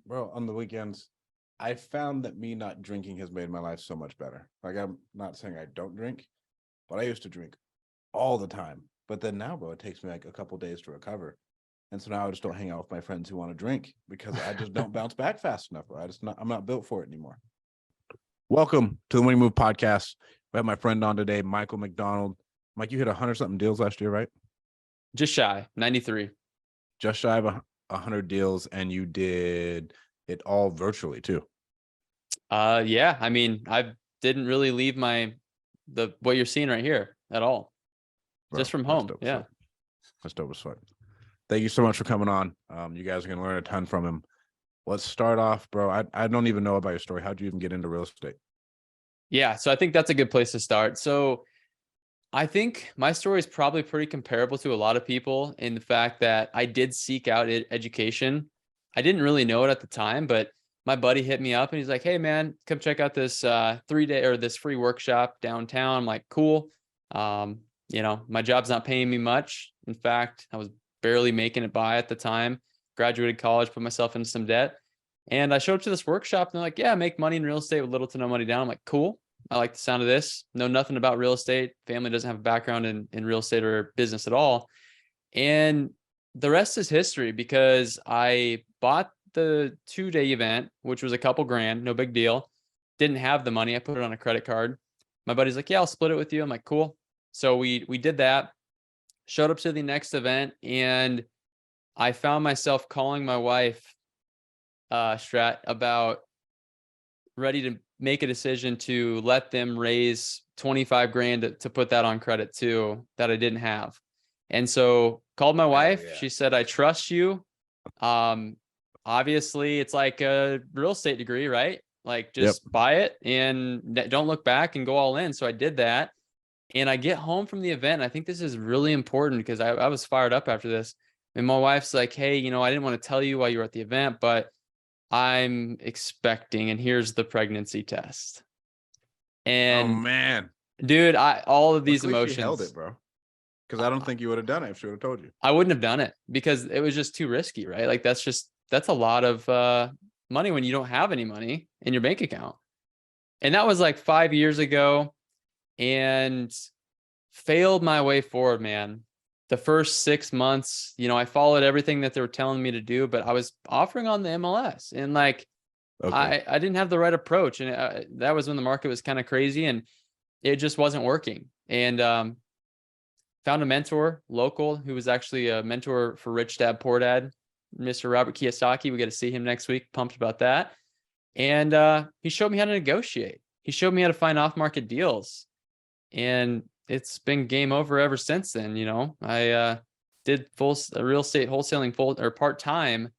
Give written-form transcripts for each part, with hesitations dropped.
Bro, on the weekends, I found that me not drinking has made my life so much better. Like, I'm not saying I don't drink, but I used to drink all the time. But then now, bro, it takes me like a couple days to recover. And so now I just don't hang out with my friends who want to drink because I just don't bounce back fast enough, bro. I'm not built for it anymore. Welcome to the Winning Move podcast. We have my friend on today, Michael McDonald. Mike, you hit 100-something deals last year, right? Just shy, 93. Just shy of 100 deals, and you did it all virtually too. Yeah. I mean, I didn't really leave what you're seeing right here at all. Bro, just from home. Yeah. Fuck. That's dope as fuck. Thank you so much for coming on. You guys are gonna learn a ton from him. Let's start off, bro. I don't even know about your story. How'd you even get into real estate? Yeah. So I think that's a good place to start. So I think my story is probably pretty comparable to a lot of people in the fact that I did seek out education. I didn't really know it at the time, but my buddy hit me up and he's like, "Hey man, come check out this 3-day or this free workshop downtown." I'm like, "Cool." My job's not paying me much. In fact, I was barely making it by at the time. Graduated college, put myself into some debt. And I showed up to this workshop and they're like, "Yeah, make money in real estate with little to no money down." I'm like, "Cool. I like the sound of this." Know nothing about real estate. Family doesn't have a background in real estate or business at all. And the rest is history because I bought the 2-day event, which was a couple grand, no big deal. Didn't have the money. I put it on a credit card. My buddy's like, "Yeah, I'll split it with you." I'm like, "Cool." So we did that, showed up to the next event, and I found myself calling my wife, Strat, about ready to make a decision to let them raise 25 grand to put that on credit too, that I didn't have. And so called my wife. Yeah. She said, "I trust you." Obviously it's like a real estate degree, right? Like just buy it and don't look back and go all in. So I did that. And I get home from the event. And I think this is really important because I was fired up after this. And my wife's like, "Hey, I didn't want to tell you while you were at the event, but I'm expecting, and here's the pregnancy test." And oh man, dude, all of these emotions. She held emotions, it, bro. Because I don't think you would have done it if she would have told you. I wouldn't have done it because it was just too risky, right? Like that's a lot of money when you don't have any money in your bank account. And that was like 5 years ago, and failed my way forward, man. The first 6 months, I followed everything that they were telling me to do, but I was offering on the MLS and like, Okay. I didn't have the right approach. And that was when the market was kind of crazy and it just wasn't working. And found a mentor local who was actually a mentor for Rich Dad Poor Dad, Mr. Robert Kiyosaki. We got to see him next week. Pumped about that. And he showed me how to negotiate. He showed me how to find off-market deals. And it's been game over ever since then. I did full real estate wholesaling part-time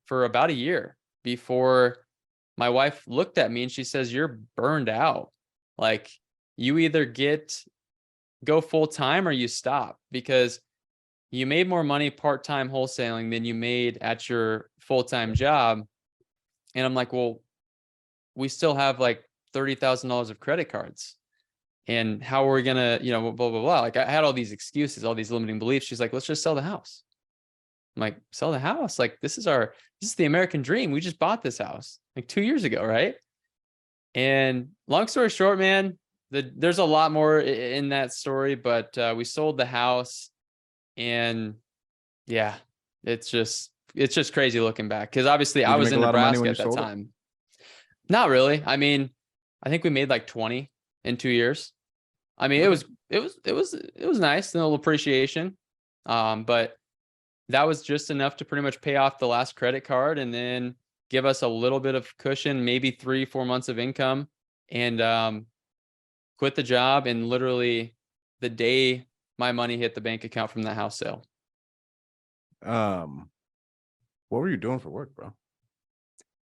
for about a year before my wife looked at me and she says, "You're burned out. Like you either go full-time or you stop, because you made more money part-time wholesaling than you made at your full-time job." And I'm like, "Well, we still have like $30,000 of credit cards. And how are we gonna, blah, blah, blah." Like I had all these excuses, all these limiting beliefs. She's like, "Let's just sell the house." I'm like, "Sell the house? Like this is the American dream. We just bought this house like 2 years ago, right?" And long story short, man, there's a lot more in that story, but we sold the house, and yeah, it's just crazy looking back because obviously Did I you was make in a lot of money Nebraska when you at that sold it? time. Not really. I mean, I think we made like 20 in 2 years. I mean, Okay. it was nice, a little appreciation. But that was just enough to pretty much pay off the last credit card and then give us a little bit of cushion, maybe 3-4 months of income, and quit the job. And literally the day my money hit the bank account from the house sale. What were you doing for work, bro?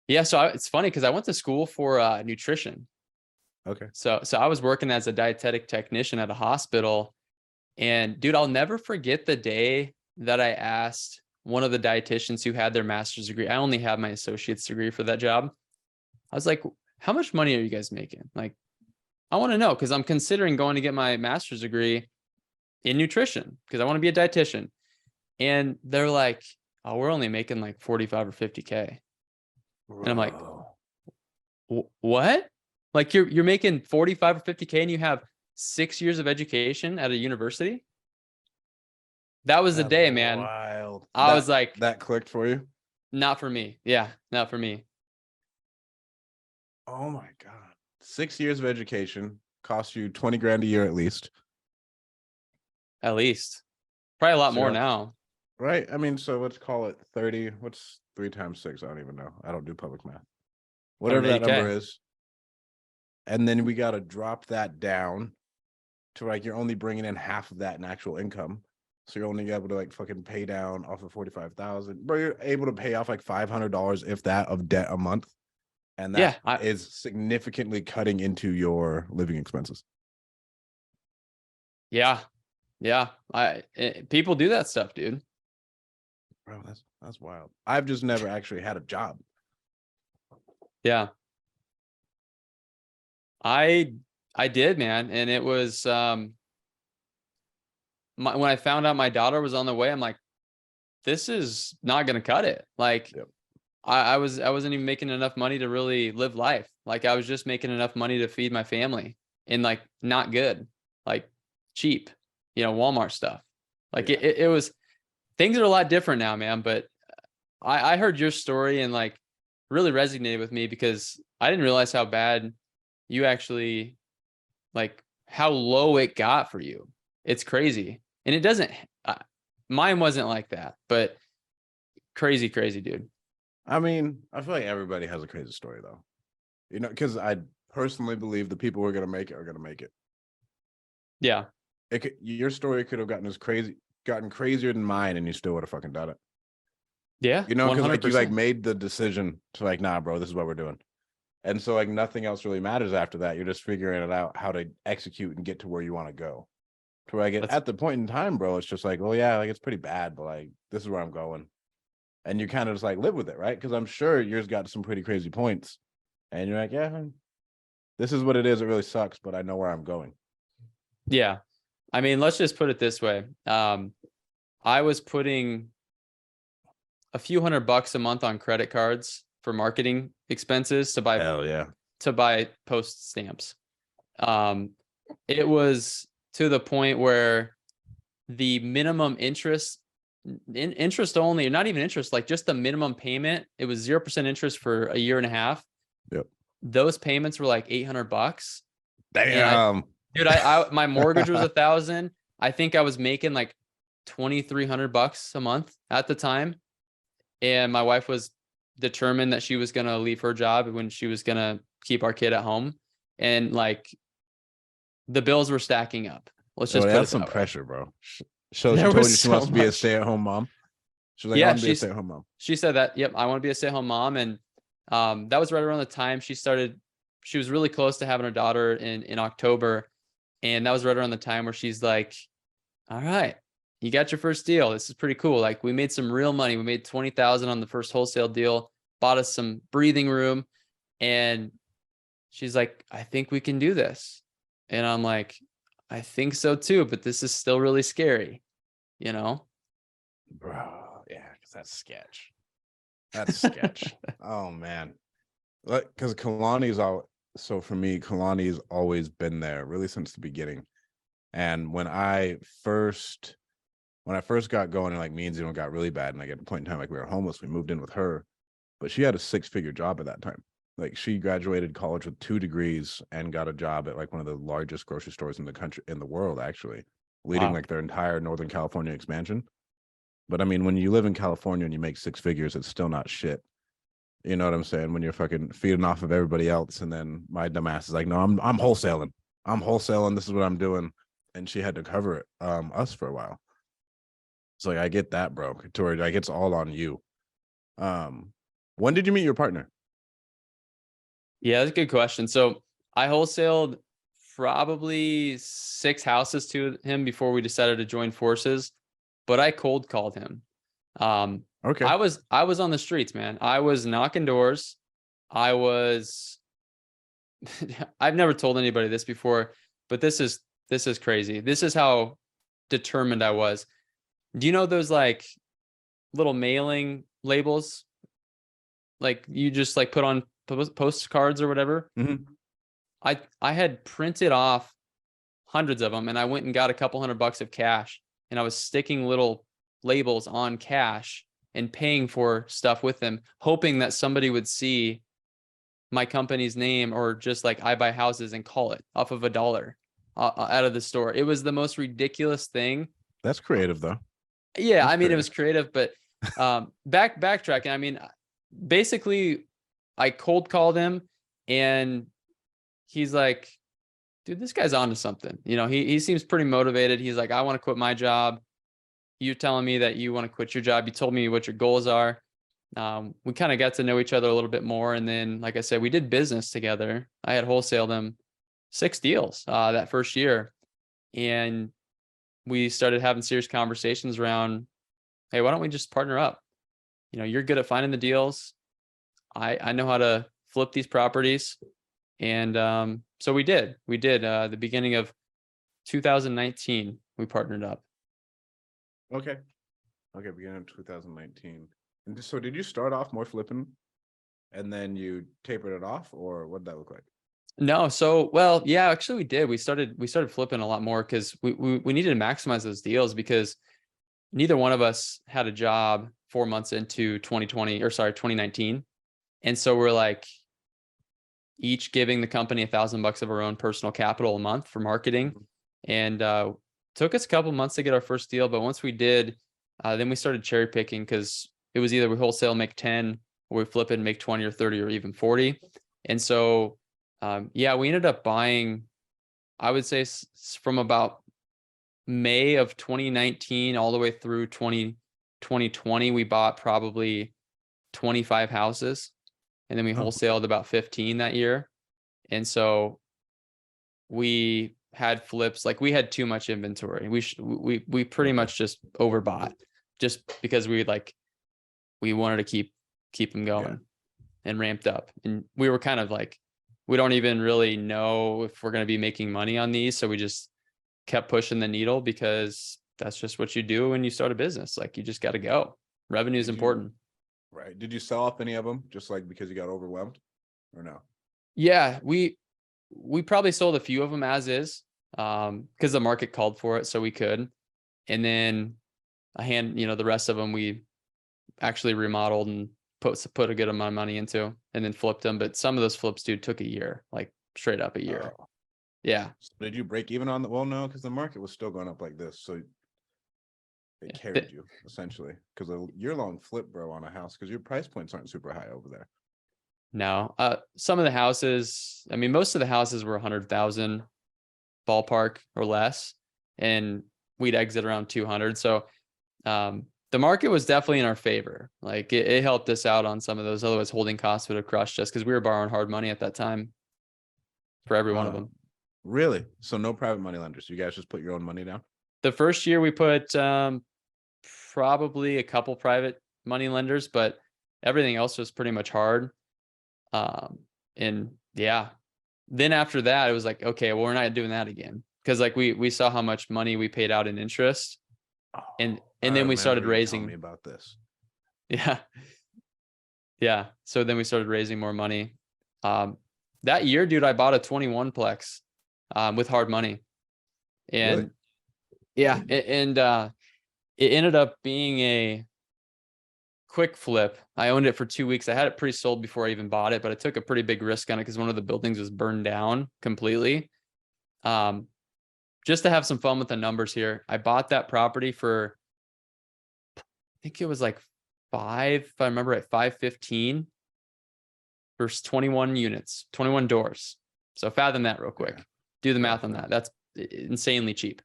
Yeah, so it's funny because I went to school for nutrition. Okay. So I was working as a dietetic technician at a hospital. And dude, I'll never forget the day that I asked one of the dietitians who had their master's degree. I only have my associate's degree for that job. I was like, "How much money are you guys making? Like, I want to know because I'm considering going to get my master's degree in nutrition because I want to be a dietitian." And they're like, "Oh, we're only making like 45 or 50K. And I'm like, Bro. What? Like you're making 45 or 50K and you have 6 years of education at a university? That was the That's day, man. wild. I was like, That clicked for you? not for me. Yeah, not for me. Oh my God. 6 years of education costs you 20 grand a year at least. At least. Probably a lot more So, now. right? I mean, so let's call it 30. What's 3 times 6? I don't even know. I don't do public math. Whatever that number 180K. is. And then we got to drop that down to like you're only bringing in half of that in actual income. So you're only able to like fucking pay down off of 45,000. Bro, you're able to pay off like $500 if that of debt a month. And that is significantly cutting into your living expenses. Yeah. People do that stuff, dude. Bro, that's wild. I've just never actually had a job. Yeah. I did, man. And it was when I found out my daughter was on the way, I'm like, this is not gonna cut it. Like Yep. I wasn't even making enough money to really live life. Like I was just making enough money to feed my family and like not good, like cheap, Walmart stuff. Like it was, things are a lot different now, man. But I heard your story and like really resonated with me because I didn't realize how bad you actually, like how low it got for you. It's crazy. And it doesn't, mine wasn't like that, but crazy, dude. I mean, I feel like everybody has a crazy story though. Because I personally believe the people who are gonna make it are gonna make it. Yeah. Your story could have gotten crazier than mine, and you still would have fucking done it. Yeah. Because like you 100%. made the decision to like, nah, bro, this is what we're doing. And so like nothing else really matters after that. You're just figuring it out how to execute and get to where you want to go. To where I get at the point in time, bro, it's just like, oh yeah, like it's pretty bad, but like this is where I'm going. And you kind of just like live with it, right? Because I'm sure yours got some pretty crazy points. And you're like, yeah, this is what it is. It really sucks, but I know where I'm going. Yeah. I mean, let's just put it this way. I was putting a few $100 a month on credit cards for marketing expenses to buy Hell yeah. to buy post stamps. It was to the point where the minimum interest only, or not even interest, like just the minimum payment, it was 0% interest for a year and a half. Yep. Those payments were like $800. Damn. Dude, I my mortgage was 1,000. I think I was making like $2,300 a month at the time. And my wife was determined that she was going to leave her job when she was going to keep our kid at home. And like the bills were stacking up. Let's just put that's it some that way. pressure, bro. So she There told was you she so wants to be a much. stay-at-home mom. She was like, Yeah, I want to be a stay-at-home mom. She said that, yep, I want to be a stay-at-home mom. And that was right around the time she was really close to having her daughter in October. And that was right around the time where she's like, all right, you got your first deal. This is pretty cool. Like we made some real money. We made 20,000 on the first wholesale deal, bought us some breathing room. And she's like, I think we can do this. And I'm like, I think so too, but this is still really scary, Bro, yeah, because that's sketch. That's sketch. Oh man. Because so for me, Kalani's always been there really since the beginning. And when I first got going and like me and Zeno got really bad, and like at a point in time, like we were homeless, we moved in with her, but she had a 6-figure job at that time. Like she graduated college with 2 degrees and got a job at like one of the largest grocery stores in the world, actually, leading like their entire Northern California expansion. But I mean, when you live in California and you make 6 figures, it's still not shit. You know what I'm saying? When you're fucking feeding off of everybody else, and then my dumbass is like, no, I'm wholesaling. I'm wholesaling. This is what I'm doing. And she had to cover it, us for a while. So like, I get that, bro. To where like it's all on you. When did you meet your partner? Yeah, that's a good question. So I wholesaled probably 6 houses to him before we decided to join forces, but I cold called him. Okay. I was on the streets, man. I was knocking doors. I've never told anybody this before, but this is crazy. This is how determined I was. Do you know those like little mailing labels? like you just like put on postcards or whatever. Mhm. I had printed off hundreds of them, and I went and got a couple $100 of cash, and I was sticking little labels on cash and paying for stuff with them, hoping that somebody would see my company's name or just like I buy houses and call it off of $1 out of the store. It was the most ridiculous thing. That's creative though. Yeah, That's I mean, it creative. was creative, but backtracking, I mean, basically I cold called him and he's like, dude, this guy's onto something. You know, he seems pretty motivated. He's like, I want to quit my job. You're telling me that you want to quit your job. You told me what your goals are. We kind of got to know each other a little bit more. And then, like I said, we did business together. I had wholesaled them 6 deals that first year. And we started having serious conversations around, hey, why don't we just partner up? You know, you're good at finding the deals. I know how to flip these properties. And so we did. The beginning of 2019, we partnered up. Okay. Okay, beginning of 2019. And so did you start off more flipping and then you tapered it off, or what did that look like? No, so well, yeah, actually we did. We started flipping a lot more because we needed to maximize those deals because neither one of us had a job 4 months into 2019. And so we're like each giving the company $1,000 of our own personal capital a month for marketing. And took us a couple months to get our first deal. But once we did, then we started cherry picking because it was either we wholesale make 10 or we flip it and make 20 or 30 or even 40. And so, yeah, we ended up buying, I would say from about May of 2019 all the way through 2020, we bought probably 25 houses. And then we wholesaled about 15 that year. And so we had flips, like we had too much inventory. We pretty much just overbought just because we wanted to keep them going and ramped up. And we were kind of like, we don't even really know if we're going to be making money on these. So we just kept pushing the needle because that's just what you do when you start a business. Like you just got to go. Revenue is important. Right. Did you sell off any of them just like because you got overwhelmed or no? Yeah, we probably sold a few of them as is, because the market called for it, so we could. And then the rest of them we actually remodeled and put a good amount of money into, and then flipped them. But some of those flips, dude, took a year, like straight up a year. Oh. Yeah. So did you break even on the? Well, no, because the market was still going up like this, so it carried you essentially. Because a year-long flip, bro, on a house, because your price points aren't super high over there. No, some of the houses, I mean, most of the houses were 100,000 ballpark or less, and we'd exit around 200. So, the market was definitely in our favor. Like it helped us out on some of those. Otherwise, holding costs would have crushed us because we were borrowing hard money at that time for every one of them. Really? So no private money lenders. You guys just put your own money down? The first year we put probably a couple private money lenders, but everything else was pretty much hard. And yeah, then after that, it was like, okay, well, we're not doing that again. Cause like we saw how much money we paid out in interest. And then we started raising. Me about this. Yeah. Yeah. So then we started raising more money. That year, dude, I bought a 21 plex, with hard money. And really? yeah. And it ended up being a quick flip. I owned it for 2 weeks. I had it pre-sold before I even bought it, but I took a pretty big risk on it because one of the buildings was burned down completely. Just to have some fun with the numbers here, I bought that property for, I think it was like if I remember at 515 versus 21 units, 21 doors. So fathom that real quick. Yeah. Do the math on that. That's insanely cheap.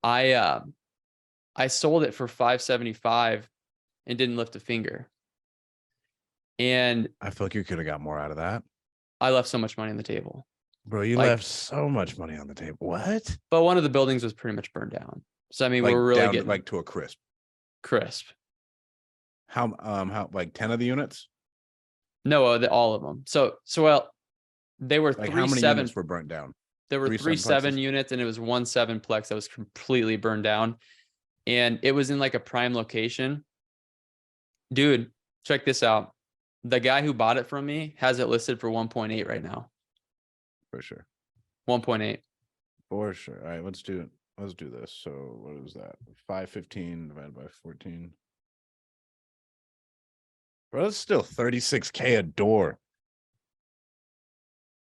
I sold it for 575 and didn't lift a finger. And I feel like you could have got more out of that. I left so much money on the table. Bro, you left so much money on the table. What? But one of the buildings was pretty much burned down. So I mean, like we're really down getting like to a crisp. How like 10 of the units? No, all of them. So well, they were like 3 how many 7 units were burnt down? There were 3 7 plexes? units, and it was 1 7 plex that was completely burned down. And it was in like a prime location. Dude, check this out. The guy who bought it from me has it listed for 1.8 right now. For sure. 1.8. For sure. All right, let's do this. So what is that? 515 divided by 14. Bro, that's still 36K a door.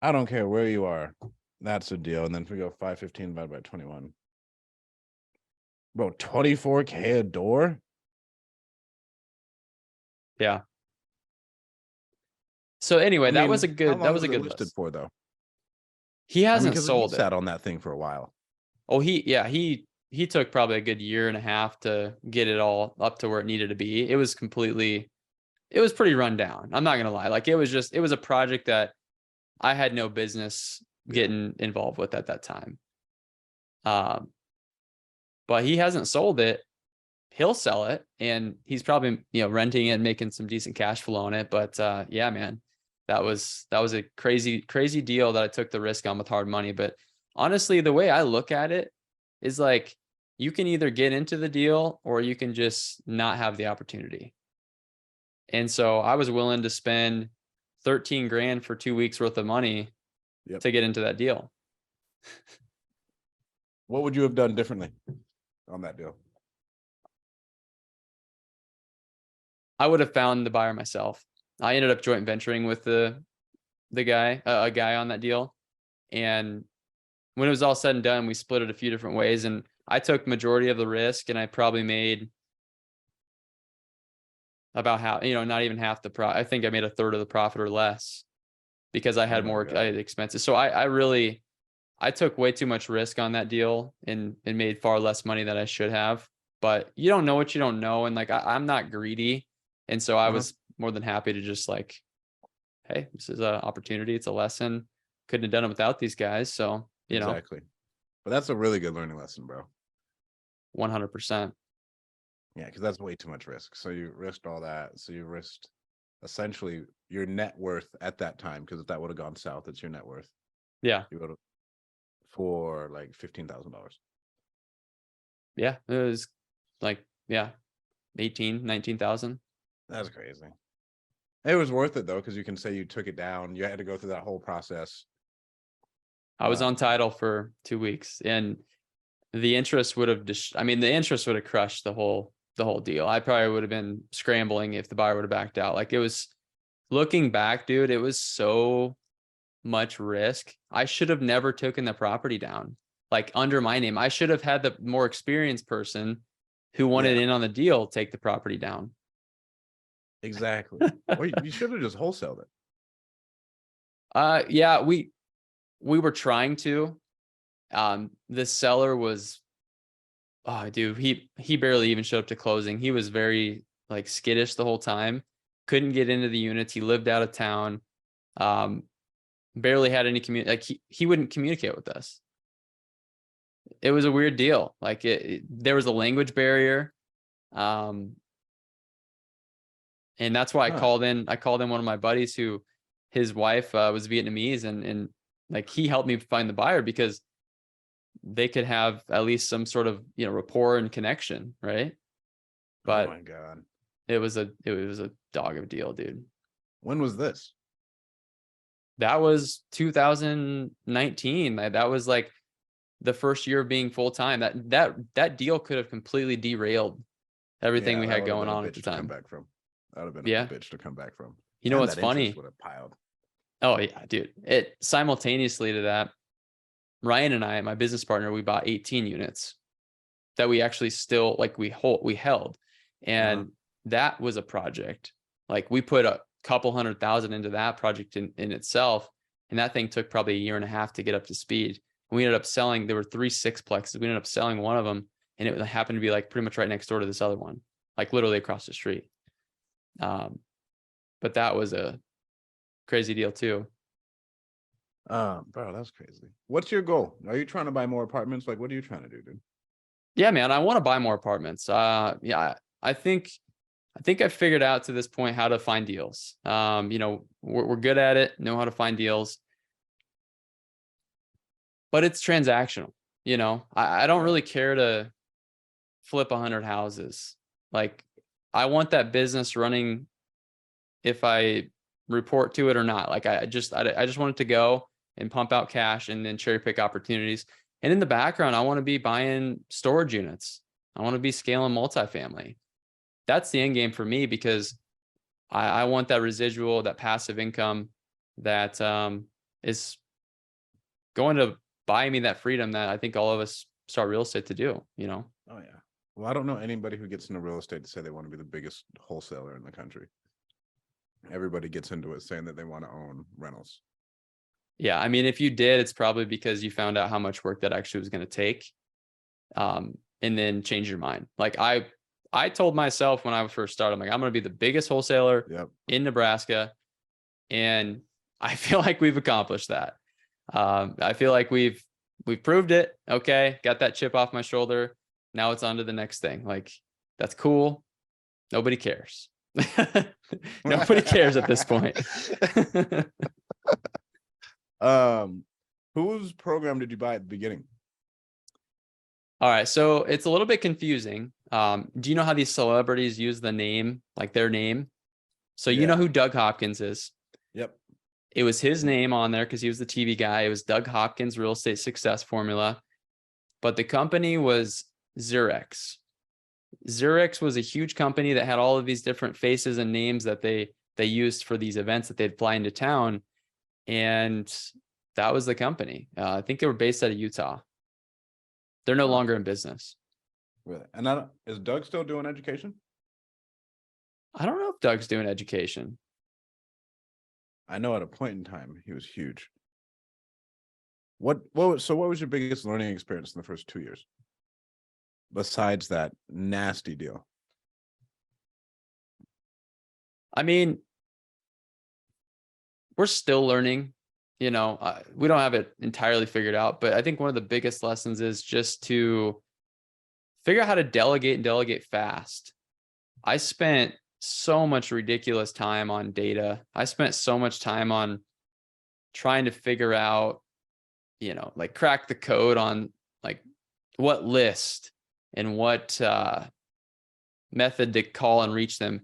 I don't care where you are. That's a deal. And then if we go 515 divided by 21. Bro, 24K a door? Yeah. So anyway, that was a good listed list. for though. He hasn't because sold he it. sat on that thing for a while. Oh, he took probably a good year and a half to get it all up to where it needed to be. It was pretty run down. I'm not gonna lie. Like it was a project that I had no business getting involved with at that time. But he hasn't sold it. He'll sell it, and he's probably renting it and making some decent cash flow on it. But yeah, man, that was a crazy deal that I took the risk on with hard money. But honestly, the way I look at it is like you can either get into the deal or you can just not have the opportunity. And so I was willing to spend 13 grand for 2 weeks worth of money to get into that deal. What would you have done differently on that deal? I would have found the buyer myself. I ended up joint venturing with the guy, a guy on that deal. And when it was all said and done, we split it a few different ways, and I took majority of the risk, and I probably made about half, not even half the profit. I think I made a third of the profit or less because I had I had expenses. So I took way too much risk on that deal and made far less money than I should have. But you don't know what you don't know. And like, I'm not greedy. And so I was more than happy to just like, hey, this is an opportunity. It's a lesson. Couldn't have done it without these guys. So, exactly. But that's a really good learning lesson, bro. 100%. Yeah, because that's way too much risk. So you risked all that. So you risked essentially your net worth at that time, because if that would have gone south, it's your net worth. Yeah. You would have for like $15,000. Yeah, it was like 19,000. That's crazy. It was worth it though, because you can say you took it down. You had to go through that whole process. I was on title for 2 weeks, and the interest would have the interest would have crushed the whole deal. I probably would have been scrambling if the buyer would have backed out. Like, it was, looking back, dude, it was so much risk. I should have never taken the property down, like under my name. I should have had the more experienced person who wanted in on the deal take the property down. Exactly. Well, you should have just wholesaled it. Yeah, we were trying to. The seller was, oh dude, he barely even showed up to closing. He was very like skittish the whole time. Couldn't get into the units. He lived out of town. Barely had any like he wouldn't communicate with us. It was a weird deal. Like there was a language barrier. And that's why I called in one of my buddies who his wife was Vietnamese, and like he helped me find the buyer because they could have at least some sort of rapport and connection, right? But oh my God, it was a dog of a deal, dude. When was this? That was 2019. That was like the first year of being full time. That deal could have completely derailed everything we had going on at the time. That would have been a bitch to come back from. You know what's funny? Would have piled. Oh yeah, dude. It simultaneously to that, Ryan and I, my business partner, we bought 18 units that we actually still like we held. And that was a project. Like we put a couple $100,000 into that project in itself. And that thing took probably a year and a half to get up to speed. And we ended up selling, there were 3 sixplexes. We ended up selling one of them, and it happened to be like pretty much right next door to this other one, like literally across the street. But that was a crazy deal too. Bro, that's crazy. What's your goal? Are you trying to buy more apartments? Like, what are you trying to do, dude? Yeah, man, I want to buy more apartments. Yeah, I think I've figured out to this point how to find deals. We're good at it, know how to find deals, but it's transactional. I don't really care to flip 100 houses. Like, I want that business running if I report to it or not. Like I just want it to go and pump out cash and then cherry pick opportunities. And in the background, I want to be buying storage units. I want to be scaling multifamily. That's the end game for me, because I want that residual, that passive income that is going to buy me that freedom that I think all of us start real estate to do, you know? Oh yeah. Well, I don't know anybody who gets into real estate to say they want to be the biggest wholesaler in the country. Everybody gets into it saying that they want to own rentals. Yeah, I mean, if you did, it's probably because you found out how much work that actually was going to take, and then change your mind. Like I told myself when I first started, I'm like, I'm going to be the biggest wholesaler in Nebraska, and I feel like we've accomplished that. I feel like we've proved it. Okay, got that chip off my shoulder. Now it's on to the next thing. Like, that's cool. Nobody cares. Nobody cares at this point. Whose program did you buy at the beginning? All right, so it's a little bit confusing. Do you know how these celebrities use the name, like their name? So you know who Doug Hopkins is? Yep. It was his name on there because he was the TV guy. It was Doug Hopkins Real Estate Success Formula. But the company was Xerox. Xerox was a huge company that had all of these different faces and names that they used for these events that they'd fly into town. And that was the company. I think they were based out of Utah. They're no longer in business. Really? And is Doug still doing education? I don't know if Doug's doing education. I know at a point in time he was huge. What was your biggest learning experience in the first 2 years? Besides that nasty deal. I mean, we're still learning, you know, we don't have it entirely figured out, but I think one of the biggest lessons is just to figure out how to delegate and delegate fast. I spent so much ridiculous time on data. I spent so much time on trying to figure out, you know, like crack the code on like what list and what method to call and reach them.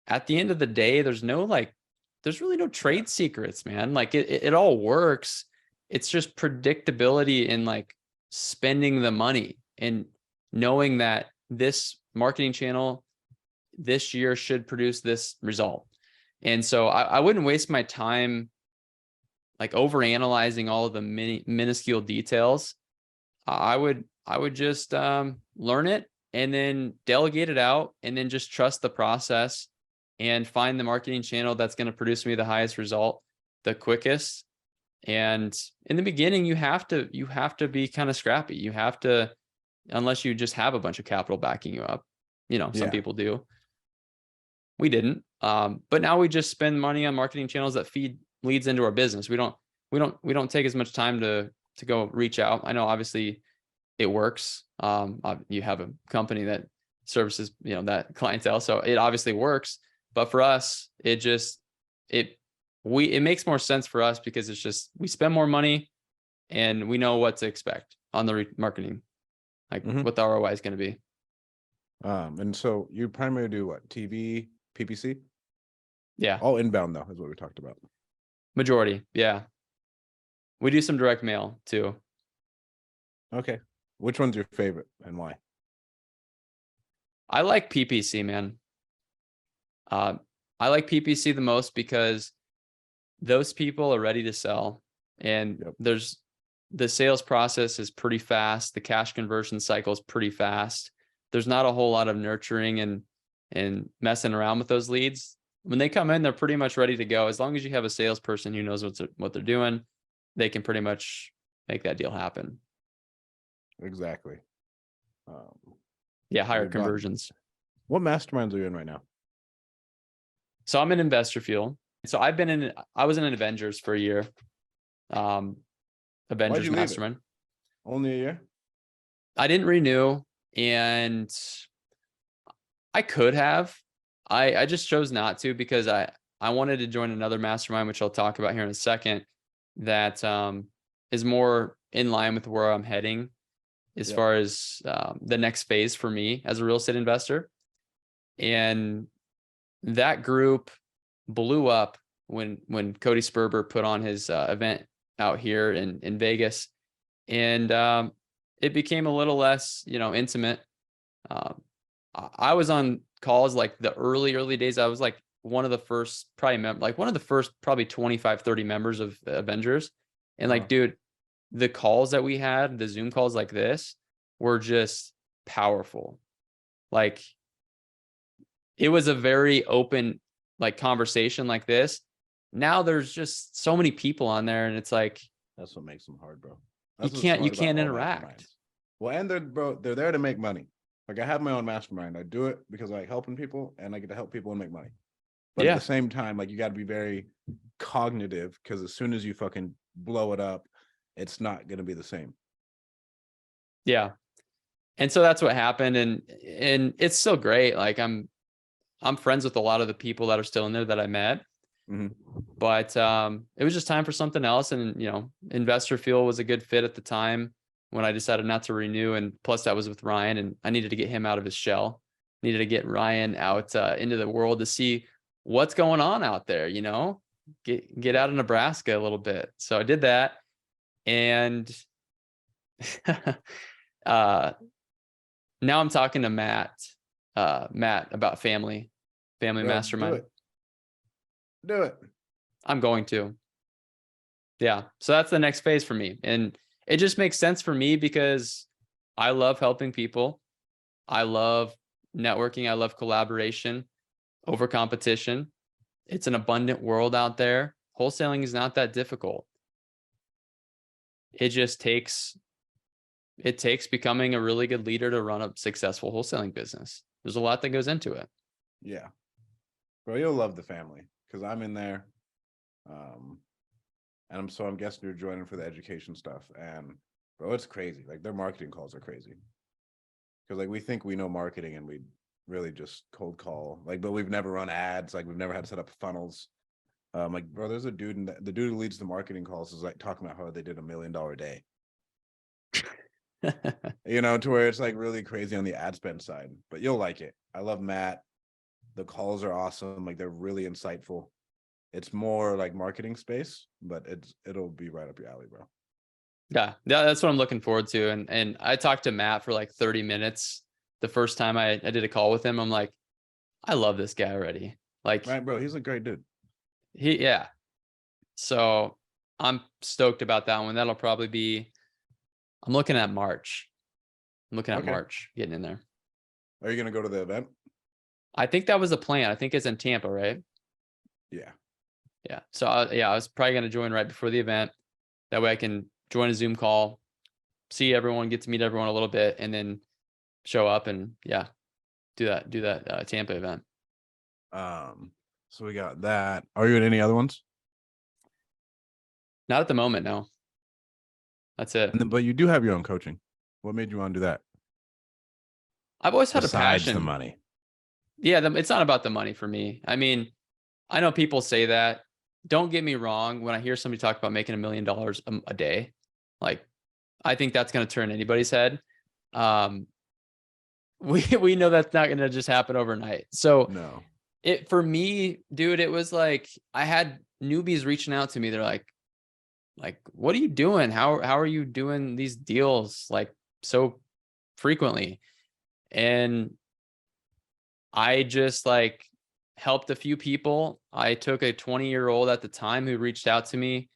At the end of the day, there's really no trade secrets, man. Like it all works. It's just predictability in like spending the money and knowing that this marketing channel this year should produce this result. And so I wouldn't waste my time like overanalyzing all of the minuscule details. I would just learn it and then delegate it out and then just trust the process and find the marketing channel that's going to produce me the highest result the quickest. And in the beginning, you have to be kind of scrappy. You have to, unless you just have a bunch of capital backing you up, you know, some people do. We didn't. But now we just spend money on marketing channels that feed leads into our business. We don't take as much time to go reach out. I know obviously it works. You have a company that services, you know, that clientele, so it obviously works. But for us, it makes more sense for us because it's just, we spend more money and we know what to expect on the marketing, like what the ROI is going to be. And so you primarily do what? TV, PPC? Yeah. All inbound though, is what we talked about. Majority. Yeah. We do some direct mail too. Okay. Which one's your favorite and why? I like PPC, man. I like PPC the most because those people are ready to sell, and the sales process is pretty fast. The cash conversion cycle is pretty fast. There's not a whole lot of nurturing and messing around with those leads. When they come in, they're pretty much ready to go. As long as you have a salesperson who knows what they're doing, they can pretty much make that deal happen. Exactly. Higher conversions. What masterminds are you in right now? So I'm in Investor Fuel. So I was in an Avengers for a year. Avengers Mastermind. Only a year? I didn't renew, and I could have. I just chose not to because I wanted to join another mastermind, which I'll talk about here in a second, that is more in line with where I'm heading as far as the next phase for me as a real estate investor. And that group blew up when Cody Sperber put on his event out here in Vegas. And it became a little less, intimate. I was on calls like the early days. I was like one of the first probably 25, 30 members of Avengers. And like, dude, the calls that we had, the Zoom calls like this were just powerful. Like, it was a very open like conversation like this. Now there's just so many people on there, and it's like, that's what makes them hard, bro. You can't interact. Well, and they're there to make money. Like, I have my own mastermind. I do it because I like helping people, and I get to help people and make money. But at the same time, like, you got to be very cognitive, because as soon as you fucking blow it up, it's not going to be the same. Yeah. And so that's what happened. And it's still great. Like, I'm friends with a lot of the people that are still in there that I met. Mm-hmm. But it was just time for something else. And, Investor Fuel was a good fit at the time when I decided not to renew. And plus that was with Ryan, and I needed to get him out of his shell. Needed to get Ryan out into the world to see what's going on out there, get out of Nebraska a little bit. So I did that. And now I'm talking to Matt about family mastermind. Do it. I'm going to. Yeah. So that's the next phase for me. And it just makes sense for me because I love helping people. I love networking. I love collaboration over competition. It's an abundant world out there. Wholesaling is not that difficult. It just takes becoming a really good leader to run a successful wholesaling business. There's a lot that goes into it. Yeah. Bro, you'll love the family, because I'm in there. And I'm guessing you're joining for the education stuff. And bro, it's crazy. Like, their marketing calls are crazy. Because like, we think we know marketing, and we really just cold call. Like, but we've never run ads. Like, we've never had to set up funnels. Like, bro, there's a dude, and the dude who leads the marketing calls is like talking about how they did $1 million a day. To where it's like really crazy on the ad spend side. But you'll like it. I love Matt. The calls are awesome. Like, they're really insightful. It's more like marketing space, but it'll be right up your alley, bro. Yeah, that's what I'm looking forward to. And I talked to Matt for like 30 minutes the first time I did a call with him. I'm like, I love this guy already. Like, right, bro, he's a great dude. Yeah. So I'm stoked about that one. That'll probably be, I'm looking at March. March getting in there. Are you gonna go to the event? I think that was the plan. I think it's in Tampa, right? Yeah. Yeah. So I was probably going to join right before the event. That way I can join a Zoom call, see everyone, get to meet everyone a little bit, and then show up and do that Tampa event. So we got that. Are you in any other ones? Not at the moment, no. That's it. But you do have your own coaching. What made you want to do that? I've always had Besides a passion. The money. Yeah, it's not about the money for me. I mean, I know people say that. Don't get me wrong. When I hear somebody talk about making $1 million a day, like, I think that's going to turn anybody's head. We know that's not going to just happen overnight. So no, for me, dude, it was like, I had newbies reaching out to me. They're like, what are you doing? How are you doing these deals like so frequently? And I just like helped a few people. I took a 20-year-old at the time who reached out to me.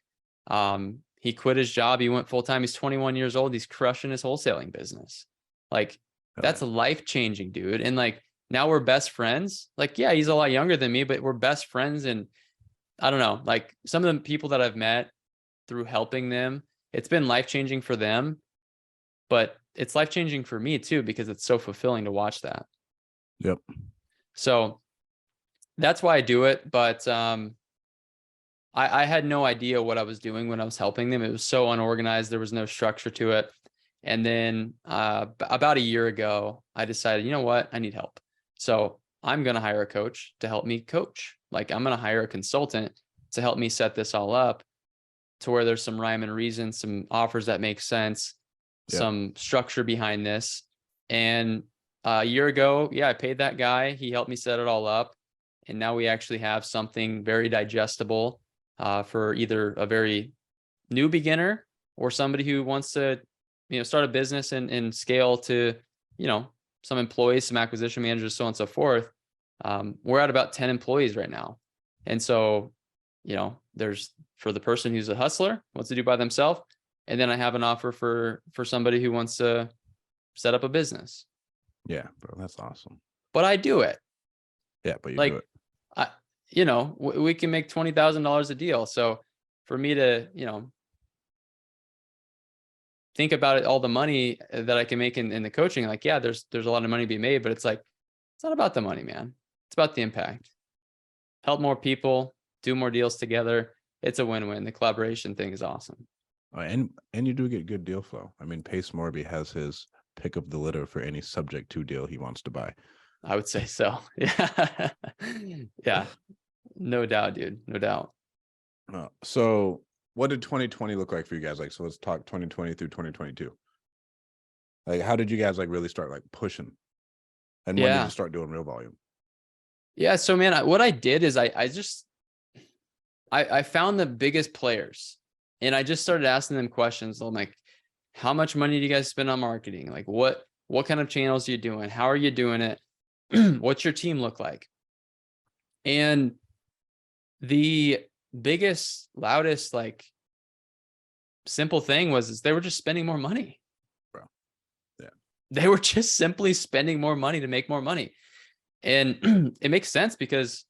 He quit his job. He went full time. He's 21 years old. He's crushing his wholesaling business. Like, that's life-changing, dude. And like, now we're best friends. Like, yeah, he's a lot younger than me, but we're best friends. And I don't know, like, some of the people that I've met through helping them, it's been life-changing for them, but it's life-changing for me too, because it's so fulfilling to watch that. Yep. So that's why I do it. But I had no idea what I was doing when I was helping them. It was so unorganized. There was no structure to it. And then about a year ago, I decided, you know what? I need help. So I'm going to hire a coach to help me coach. Like, I'm going to hire a consultant to help me set this all up to where there's some rhyme and reason, some offers that make sense, some structure behind this. And a year ago, I paid that guy. He helped me set it all up. And now we actually have something very digestible for either a very new beginner or somebody who wants to, start a business and scale to, some employees, some acquisition managers, so on and so forth. We're at about 10 employees right now. And so, there's for the person who's a hustler, wants to do by themselves. And then I have an offer for somebody who wants to set up a business. Yeah, bro, that's awesome. But I do it. Yeah, but you Like, do it. we can make $20,000 a deal. So for me to, think about it, all the money that I can make in the coaching, like, yeah, there's a lot of money to be made, but it's like, it's not about the money, man. It's about the impact. Help more people, do more deals together. It's a win-win. The collaboration thing is awesome. And you do get good deal flow. I mean, Pace Morby has his pick of the litter for any subject to deal he wants to buy. I would say so. Yeah. Yeah. No doubt, dude. No doubt. So what did 2020 look like for you guys? Like, so let's talk 2020 through 2022. Like, how did you guys like really start like pushing? And when did you start doing real volume? Yeah. So man, what I did is I found the biggest players and I just started asking them questions. I'm like, how much money do you guys spend on marketing? Like what kind of channels are you doing? How are you doing it? What's your team look like? And the biggest, loudest, like simple thing is they were just spending more money. Bro. Yeah. They were just simply spending more money to make more money. And it makes sense because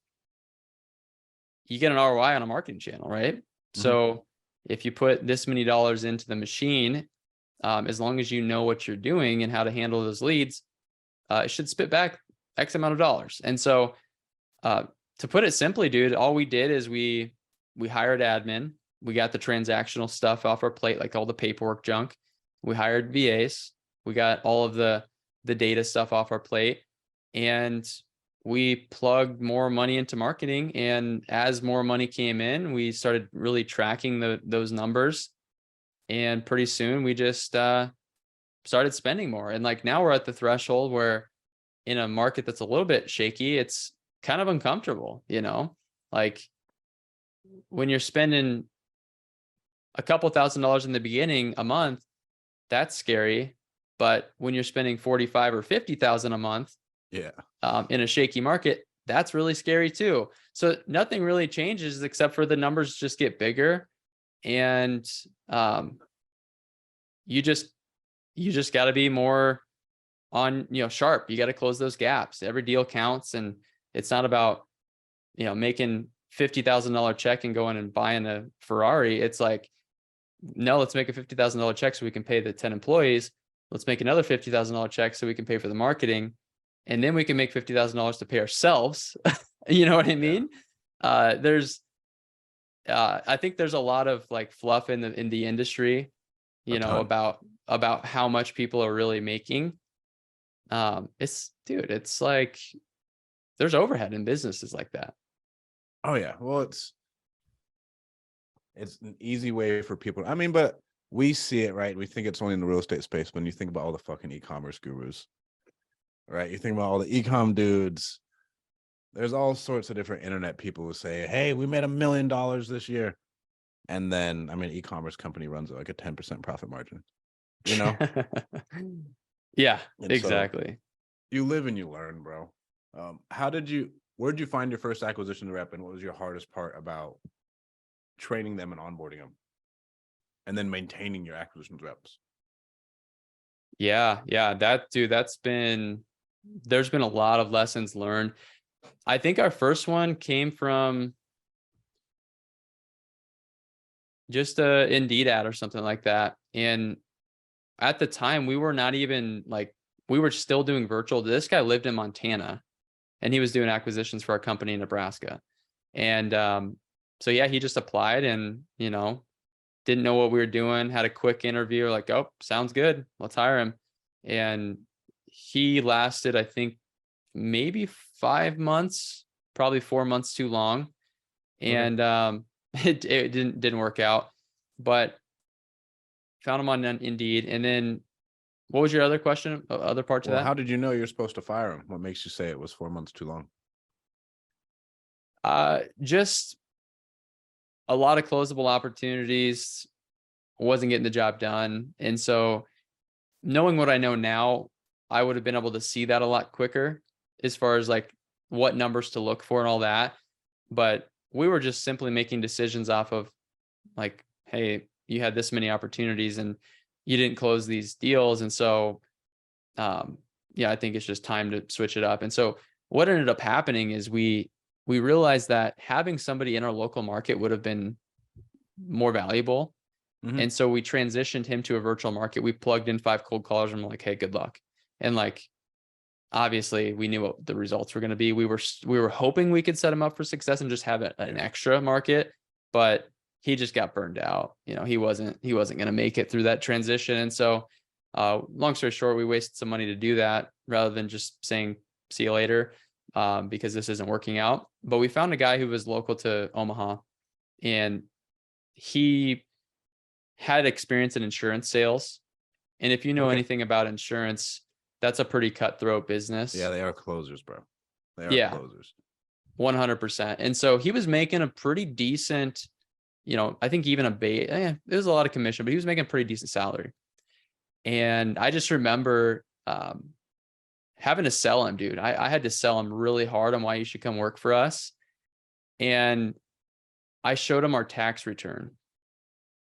you get an ROI on a marketing channel, right? Mm-hmm. So if you put this many dollars into the machine, as long as you know what you're doing and how to handle those leads, it should spit back X amount of dollars. And so to put it simply, dude, all we did is we hired admin. We got the transactional stuff off our plate, like all the paperwork junk. We hired VAs. We got all of the data stuff off our plate. And we plugged more money into marketing. And as more money came in, we started really tracking those numbers. And pretty soon we just started spending more. And like now we're at the threshold where in a market that's a little bit shaky, it's kind of uncomfortable, like when you're spending a couple $1,000s in the beginning a month, that's scary. But when you're spending 45 or 50,000 a month, in a shaky market, that's really scary too. So nothing really changes except for the numbers just get bigger, and you just got to be more on, sharp. You got to close those gaps. Every deal counts, and it's not about, making $50,000 check and going and buying a Ferrari. It's like, no, let's make a $50,000 check so we can pay the 10 employees. Let's make another $50,000 check so we can pay for the marketing. And then we can make $50,000 to pay ourselves. You know what I mean? Yeah. I think there's a lot of like fluff in the industry, about how much people are really making. It's like there's overhead in businesses like that. Oh yeah. Well, it's an easy way for people. I mean, but we see it, right? We think it's only in the real estate space. When you think about all the fucking e-commerce gurus, right? You think about all the e-com dudes. There's all sorts of different internet people who say, hey, we made $1 million this year. And then, I mean, e-commerce company runs like a 10% profit margin, Yeah, and exactly. So you live and you learn, bro. Where'd you find your first acquisition rep, and what was your hardest part about training them and onboarding them and then maintaining your acquisition reps? Yeah. There's been a lot of lessons learned. I think our first one came from just a Indeed ad or something like that. And at the time we were not even like, we were still doing virtual. This guy lived in Montana and he was doing acquisitions for our company in Nebraska. And so yeah, he just applied and, didn't know what we were doing, had a quick interview, like, oh, sounds good, let's hire him. And he lasted, I think, maybe 5 months, probably 4 months too long. And it didn't work out, but found him on Indeed. And then what was your other question? Other part to that? How did you know you're supposed to fire him? What makes you say it was 4 months too long? Just a lot of closable opportunities, wasn't getting the job done. And so knowing what I know now, I would have been able to see that a lot quicker as far as like what numbers to look for and all that. But we were just simply making decisions off of like, hey, you had this many opportunities and you didn't close these deals. And so, yeah, I think it's just time to switch it up. And so what ended up happening is we realized that having somebody in our local market would have been more valuable. Mhm. And so we transitioned him to a virtual market. We plugged in 5 cold callers and I'm like, hey, good luck. And like, obviously we knew what the results were going to be. We were hoping we could set him up for success and just have an extra market, but he just got burned out. You know, he wasn't going to make it through that transition. And so, long story short, we wasted some money to do that rather than just saying, see you later, because this isn't working out. But we found a guy who was local to Omaha and he had experience in insurance sales. And if you know Okay. anything about insurance, that's a pretty cutthroat business. Yeah, they are closers, bro. They are Yeah. closers. 100%. And so he was making a pretty decent, you know, I think even there was a lot of commission, but he was making a pretty decent salary. And I just remember having to sell him, dude. I had to sell him really hard on why you should come work for us. And I showed him our tax return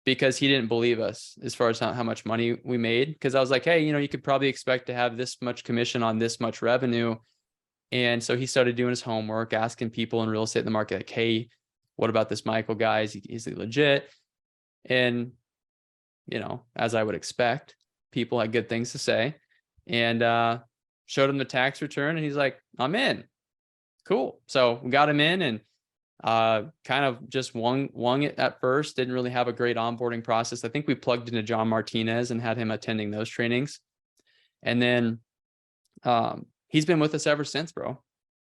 because he didn't believe us as far as how much money we made. Because I was like, hey, you know, you could probably expect to have this much commission on this much revenue. And so he started doing his homework, asking people in real estate in the market, like, hey, what about this Michael guy? Is he legit? And, you know, as I would expect, people had good things to say. And showed him the tax return and he's like, I'm in. Cool. So we got him in and kind of just wung it at first. Didn't really have a great onboarding process. I think we plugged into John Martinez and had him attending those trainings. And then he's been with us ever since, bro.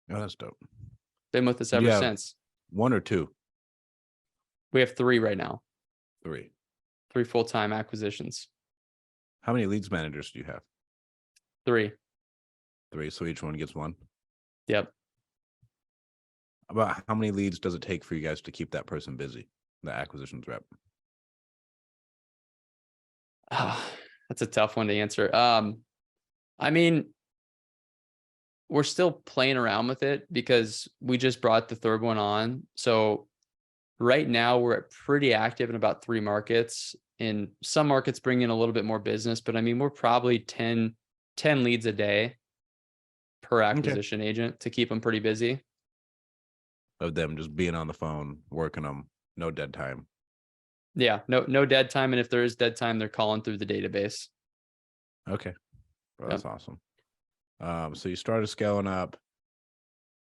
Oh, that's dope. Been with us Do you ever have since. 1 or 2? We have 3 right now. 3. 3 full-time acquisitions. How many leads managers do you have? 3. 3, so each one gets 1. Yep. About how many leads does it take for you guys to keep that person busy, the acquisitions rep? That's a tough one to answer. I mean, we're still playing around with it because we just brought the 3rd one on. So right now we're pretty active in about 3 markets. In some markets bring in a little bit more business, but I mean, we're probably 10 leads a day per acquisition agent to keep them pretty busy. Of them just being on the phone, working them, no dead time. Yeah, no dead time. And if there is dead time, they're calling through the database. Okay. Well, that's awesome. So you started scaling up.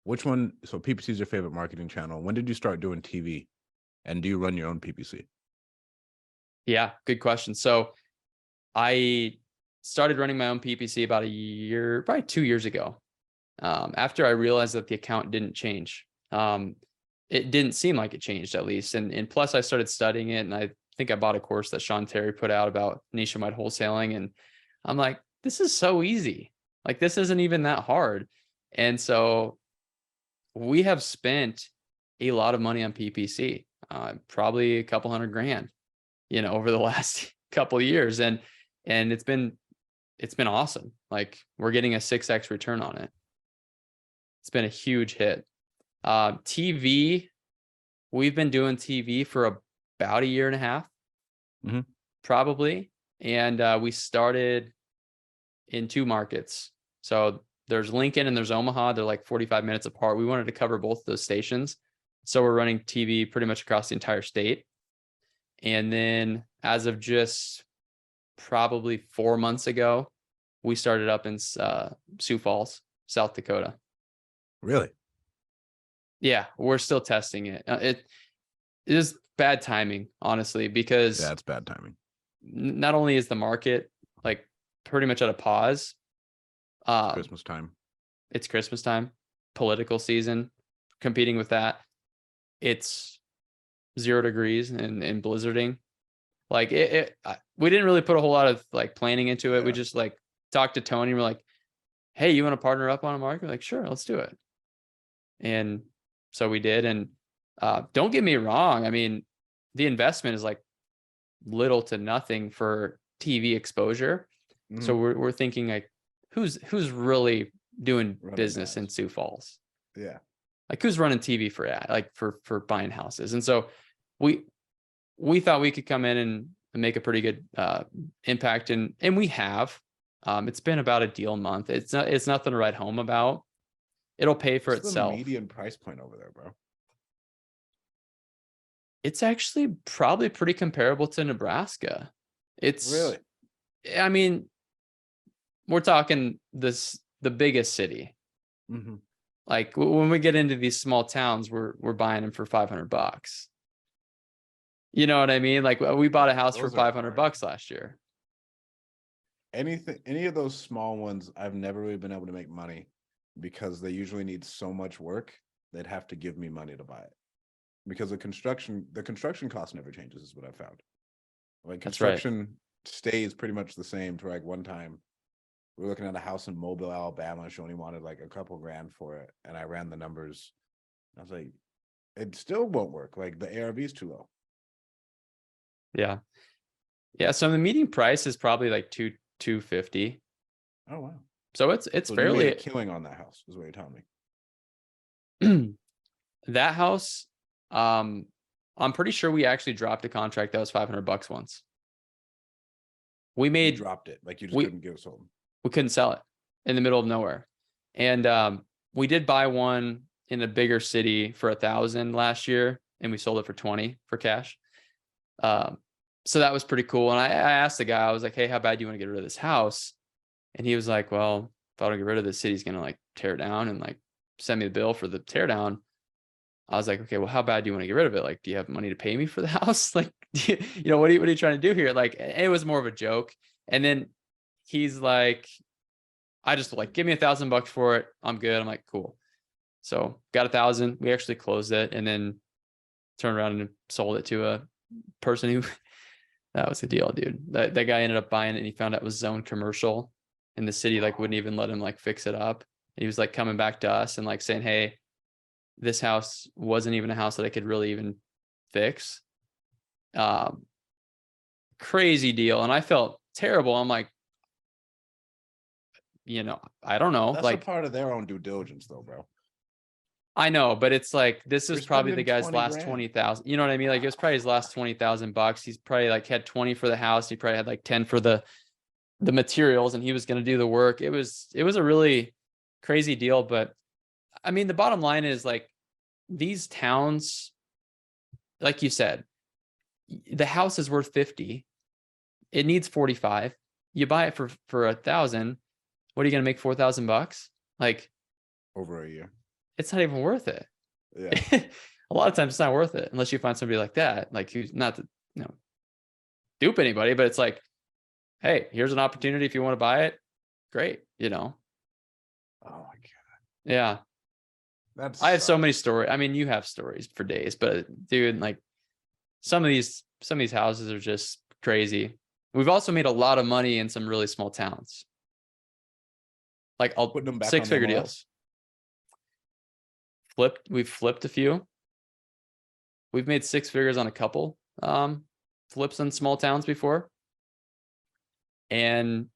Which one? So PPC is your favorite marketing channel. When did you start doing TV? And do you run your own PPC? Yeah, good question. So I started running my own PPC about probably 2 years ago. After I realized that the account didn't change. It didn't seem like it changed, at least. And plus I started studying it and I think I bought a course that Sean Terry put out about nationwide wholesaling. And I'm like, this is so easy. Like, this isn't even that hard. And so we have spent a lot of money on PPC, probably a couple $100,000, you know, over the last couple of years. And it's been awesome. Like, we're getting a 6x return on it. It's been a huge hit. TV, we've been doing TV for about 1.5 years, probably. And we started in 2 markets. So there's Lincoln and there's Omaha. They're like 45 minutes apart. We wanted to cover both those stations. So we're running TV pretty much across the entire state. And then as of just probably 4 months ago, we started up in Sioux Falls, South Dakota. Really? Yeah, we're still testing it. It is bad timing, honestly, because Yeah, it's bad timing. not only is the market like pretty much at a pause, Christmas time. it's Christmas time, political season, competing with that. It's 0 degrees and blizzarding. Like we didn't really put a whole lot of like planning into it. We just like talked to Tony. We're like, hey, you want to partner up on a market? We're like, sure, let's do it. And So we did. And don't get me wrong. I mean, the investment is like little to nothing for TV exposure. So we're thinking like, who's really doing Running business in ads. Sioux Falls? Yeah. Like who's running TV for like for buying houses? And so we thought we could come in and make a pretty good impact, and we have. It's been about a deal a month. It's nothing to write home about. It'll pay for What's the itself. median price point over there, bro? It's actually probably pretty comparable to Nebraska. It's Really? I mean, we're talking the biggest city. Mm-hmm. Like when we get into these small towns, we're buying them for $500. You know what I mean? Like we bought a house for Those are $500 hard. last year. Any of those small ones, I've never really been able to make money because they usually need so much work. They'd have to give me money to buy it because the construction cost never changes, is what I found. Like That's right. construction stays pretty much the same. To like one time, we were looking at a house in Mobile, Alabama. She only wanted like a couple grand for it, and I ran the numbers. I was like, it still won't work. Like the ARV is too low. Yeah. Yeah. So the median price is probably like 250. Oh wow. So it's So you made fairly a killing on that house, is what you're telling me. that house. I'm pretty sure we actually dropped a contract that was $500 once. We You made dropped it, like you just we couldn't get it sold. we couldn't sell it in the middle of nowhere, and we did buy one in a bigger city for 1,000 last year, and we sold it for 20 for cash. So that was pretty cool. And I asked the guy, I was like, hey, how bad do you want to get rid of this house? And he was like, well, if I don't get rid of this, city's gonna like tear down and like send me the bill for the tear down. I was like, okay, well, how bad do you want to get rid of it? Like, do you have money to pay me for the house? Like, what are you trying to do here? Like, it was more of a joke. And then he's like, I just like, give me $1,000 for it. I'm good. I'm like, cool. So got 1,000. We actually closed it and then turned around and sold it to a person who that was the deal, dude. That guy ended up buying it and he found out it was zone commercial and the city like wouldn't even let him like fix it up. And he was like coming back to us and like saying, hey, this house wasn't even a house that I could really even fix. Crazy deal. And I felt terrible. I'm like, I don't know. That's like a part of their own due diligence, though, bro. I know, but it's like, this is You're probably the spending guy's 20 last grand. 20,000. You know what I mean? Like it was probably his last $20,000. He's probably like had 20 for the house. He probably had like 10 for the materials and he was going to do the work. It was a really crazy deal. But I mean, the bottom line is like these towns, like you said, the house is worth 50. It needs 45. You buy it for 1,000. What are you going to make $4,000? Like Over a year. it's not even worth it. Yeah. A lot of times it's not worth it unless you find somebody like that, like who's not to, dupe anybody, but it's like, hey, here's an opportunity. If you want to buy it, great. Oh my god. Yeah. I have so many stories. I mean, you have stories for days, but dude, like some of these houses are just crazy. We've also made a lot of money in some really small towns. Like I'll putting them back 6-figure on the MLS? deals. We've flipped a few. We've made 6 figures on a couple flips in small towns before. And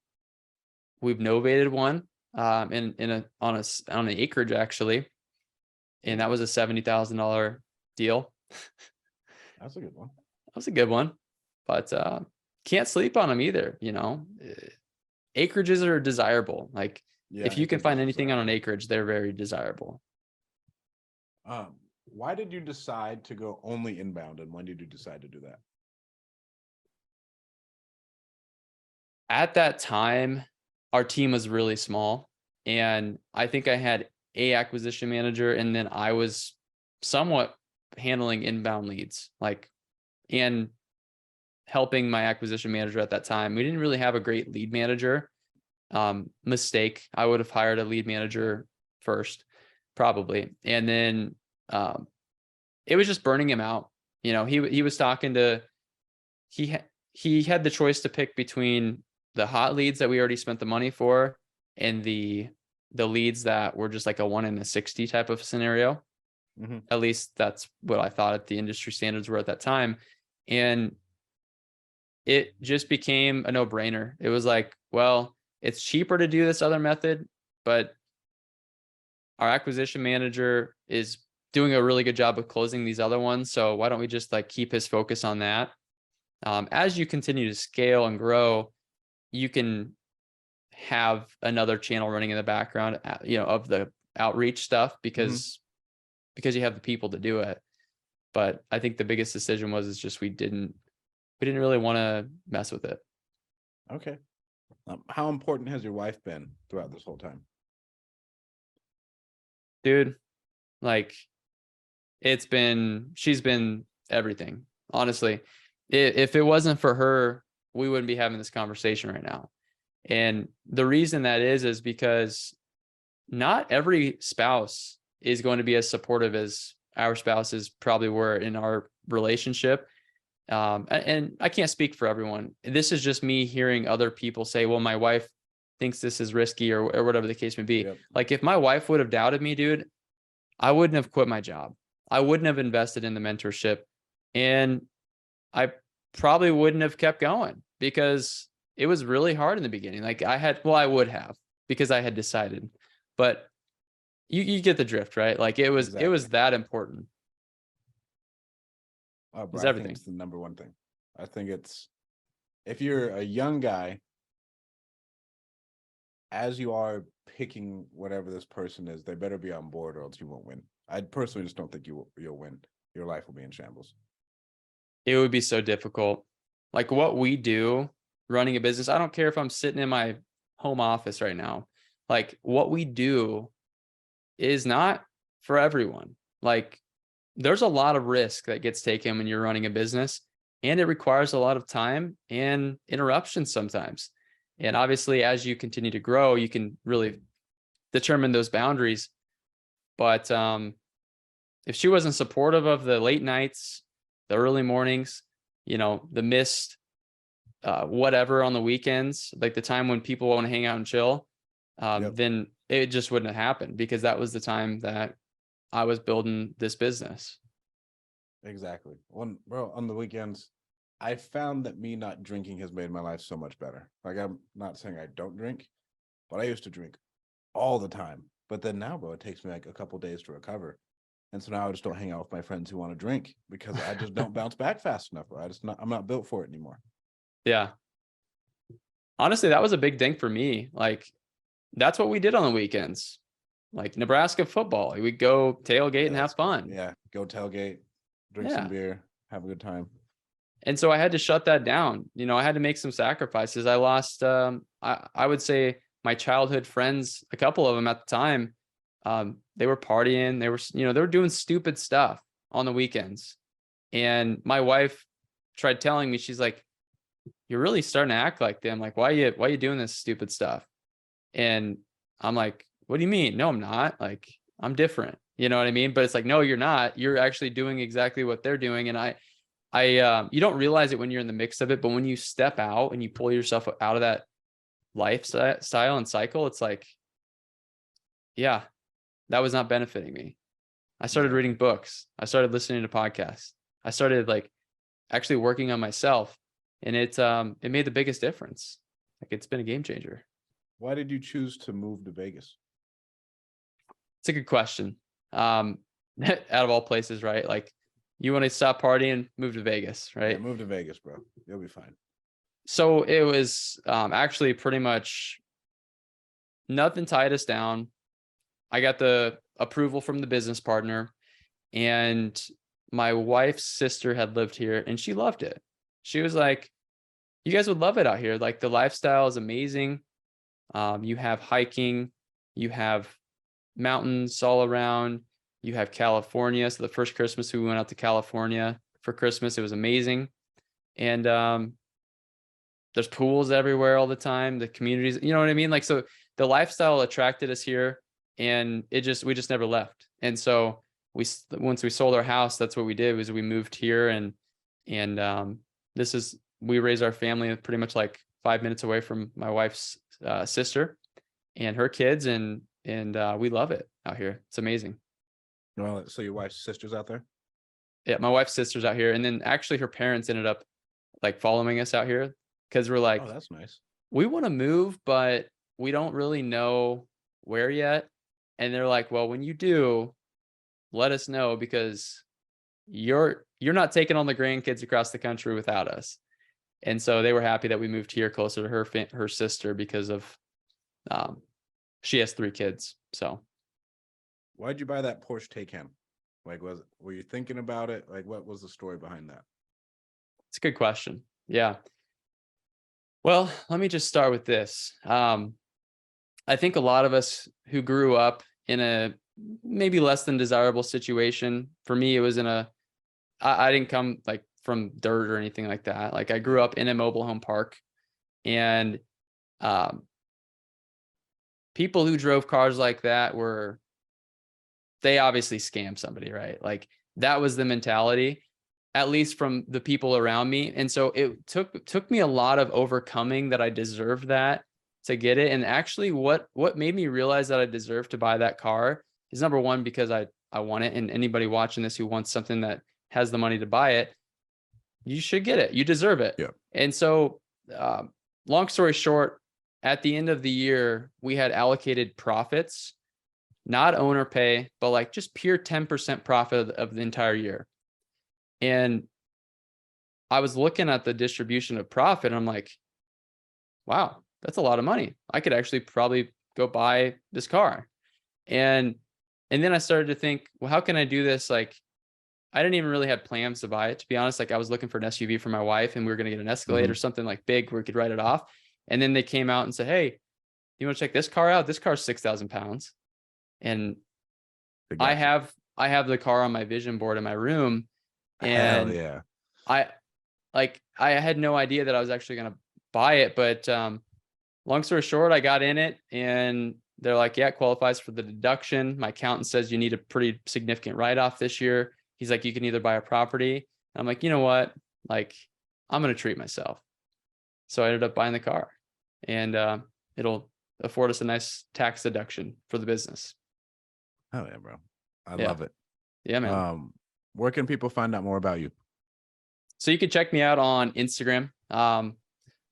we've novated one on an acreage actually. And that was a $70,000 deal. That's a good one. That was a good one. But can't sleep on them either, Acreages are desirable. Like Yeah, if you can acreage find is anything on an desirable. acreage, they're very desirable. Why did you decide to go only inbound, and when did you decide to do that? At that time, our team was really small, and I think I had a acquisition manager, and then I was somewhat handling inbound leads, and helping my acquisition manager at that time. We didn't really have a great lead manager. Mistake. I would have hired a lead manager first, probably, and then it was just burning him out. He was talking to he had the choice to pick between the hot leads that we already spent the money for and the leads that were just like a 1 in a 60 type of scenario. Mhm. At least that's what I thought at the industry standards were at that time. And it just became a no-brainer. It was like, well, it's cheaper to do this other method, but our acquisition manager is doing a really good job of closing these other ones. So why don't we just like keep his focus on that? As you continue to scale and grow, you can have another channel running in the background, of the outreach stuff because you have the people to do it. But I think the biggest decision was is just we didn't really want to mess with it. Okay. How important has your wife been throughout this whole time? Dude, like she's been everything. Honestly, if it wasn't for her, we wouldn't be having this conversation right now. And the reason that is because not every spouse is going to be as supportive as our spouses probably were in our relationship. And I can't speak for everyone. This is just me hearing other people say, well, my wife thinks this is risky or whatever the case may be. Yep. Like if my wife would have doubted me, dude, I wouldn't have quit my job. I wouldn't have invested in the mentorship, and I probably wouldn't have kept going because it was really hard in the beginning. Like I would have because I had decided, but you get the drift, right? Like it was Exactly. that important. Oh, It's bro, I think everything. it's the number one thing. I think it's if you're a young guy, as you are picking whatever this person is, they better be on board or else you won't win. I personally just don't think you'll win. Your life will be in shambles. It would be so difficult. Like what we do running a business, I don't care if I'm sitting in my home office right now. Like what we do is not for everyone. Like there's a lot of risk that gets taken when you're running a business, and it requires a lot of time and interruptions sometimes. And obviously, as you continue to grow, you can really determine those boundaries. But if she wasn't supportive of the late nights, the early mornings, the missed whatever on the weekends, like the time when people want to hang out and chill, Yep. then it just wouldn't have happened because that was the time that I was building this business. Exactly. Bro, on the weekends, I found that me not drinking has made my life so much better. Like I'm not saying I don't drink, but I used to drink all the time. But then now, bro, it takes me like a couple days to recover. And so now I just don't hang out with my friends who want to drink because I just don't bounce back fast enough, bro. I'm not built for it anymore. Yeah. Honestly, that was a big thing for me. Like that's what we did on the weekends. Like Nebraska football, we'd go tailgate Yeah, and that's have cool. fun. Yeah, go tailgate, drink some Yeah. beer, have a good time. And so I had to shut that down. I had to make some sacrifices. I lost, I would say my childhood friends, a couple of them at the time, they were partying. They were doing stupid stuff on the weekends. And my wife tried telling me, she's like, you're really starting to act like them. Like, why are you doing this stupid stuff? And I'm like, what do you mean? No, I'm not. Like, I'm different. You know what I mean? But it's like, no, you're not. You're actually doing exactly what they're doing. And you don't realize it when you're in the mix of it, but when you step out and you pull yourself out of that lifestyle and cycle, it's like, yeah, that was not benefiting me. I started Yeah, reading books. I started listening to podcasts. I started like actually working on myself, and it made the biggest difference. Like it's been a game changer. why did you choose to move to Vegas? It's a good question. Out of all places, right? Like you want to stop partying, move to Vegas, Yeah, right? move to Vegas, bro. You'll be fine. So it was actually pretty much nothing tied us down. I got the approval from the business partner, and my wife's sister had lived here and she loved it. She was like, you guys would love it out here. Like the lifestyle is amazing. You have hiking, you have mountains all around, you have California. So the first Christmas we went out to California for Christmas, it was amazing. And there's pools everywhere all the time. The communities, you know what I mean? Like, so the lifestyle attracted us here, and we just never left. And so once we sold our house, that's what we did was we moved here, and we raised our family pretty much like 5 minutes away from my wife's sister and her kids. And we love it out here. It's amazing. Well, so your wife's sister's out there? Yeah, my wife's sister's out here, and then actually her parents ended up like following us out here because we're Oh, like, that's nice. we want to move, but we don't really know where yet. And they're like, well, when you do, let us know because you're not taking on the grandkids across the country without us. And so they were happy that we moved here closer to her sister because of she has 3 kids. So Why'd you buy that Porsche Taycan? Like, were you thinking about it? Like, what was the story behind that? it's a good question. Yeah. Well, let me just start with this. I think a lot of us who grew up in a maybe less than desirable situation. For me, it was I didn't come like from dirt or anything like that. Like I grew up in a mobile home park, and um, people who drove cars like that they obviously scammed somebody, right? Like that was the mentality, at least from the people around me. And so it took me a lot of overcoming that I deserved that to get it. And actually what made me realize that I deserved to buy that car is, number one, because I want it. And anybody watching this who wants something that has the money to buy it, you should get it. You deserve it. Yeah. And so, long story short, at the end of the year, we had allocated profits, not owner pay, but like just pure 10% profit of the entire year. And I was looking at the distribution of profit, and I'm like, wow, that's a lot of money. I could actually probably go buy this car. And then I started to think, well, how can I do this? Like, I didn't even really have plans to buy it, to be honest. Like I was looking for an SUV for my wife, and we were going to get an Escalade or something like big where we could write it off. And then they came out and said, hey, you want to check this car out? This car's 6,000 pounds. And I have the car on my vision board in my room. Hell And yeah. I had no idea that I was actually going to buy it. But long story short, I got in it, and they're like, yeah, it qualifies for the deduction. My accountant says you need a pretty significant write-off this year. He's like, you can either buy a property. And I'm like, you know what? Like, I'm going to treat myself. So I ended up buying the car, and it'll afford us a nice tax deduction for the business. Oh yeah, bro. I Yeah. love it. Yeah, man. Where can people find out more about you? So you can check me out on Instagram,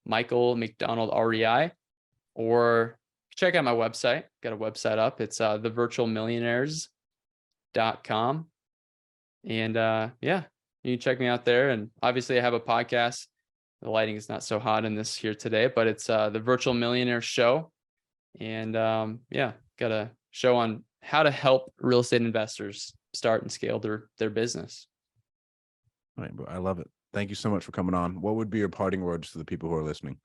Michael McDonald REI, or check out my website. Got a website up. It's thevirtualmillionaires.com. And yeah, you can check me out there. And obviously I have a podcast. The lighting is not so hot in this here today, but it's the Virtual Millionaire Show. And yeah, got a show on how to help real estate investors start and scale their business. All right, bro. I love it. Thank you so much for coming on. What would be your parting words to the people who are listening?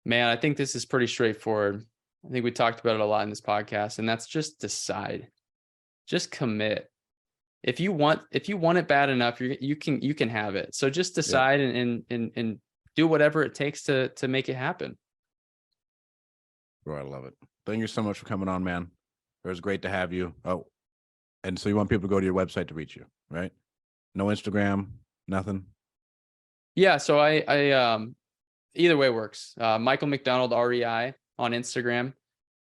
Man, I think this is pretty straightforward. I think we talked about it a lot in this podcast, and that's just decide. Just commit. If you want it bad enough, you can have it. So just decide and do whatever it takes to make it happen. Bro, I love it. Thank you so much for coming on, man. It was great to have you. Oh, and so you want people to go to your website to reach you, right? No Instagram, nothing. Yeah. So I either way works. Michael McDonald REI on Instagram,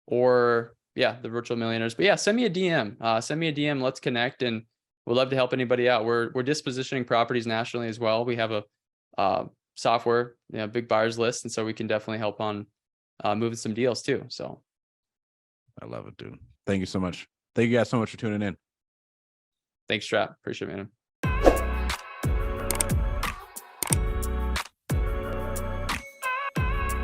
or yeah, the Virtual Millionaires. But yeah, send me a DM. Send me a DM. Let's connect, and we'd love to help anybody out. We're dispositioning properties nationally as well. We have a software, big buyers list, and so we can definitely help on moving some deals too. So I love it, dude. Thank you so much. Thank you guys so much for tuning in. thanks, Trap. Appreciate it, man.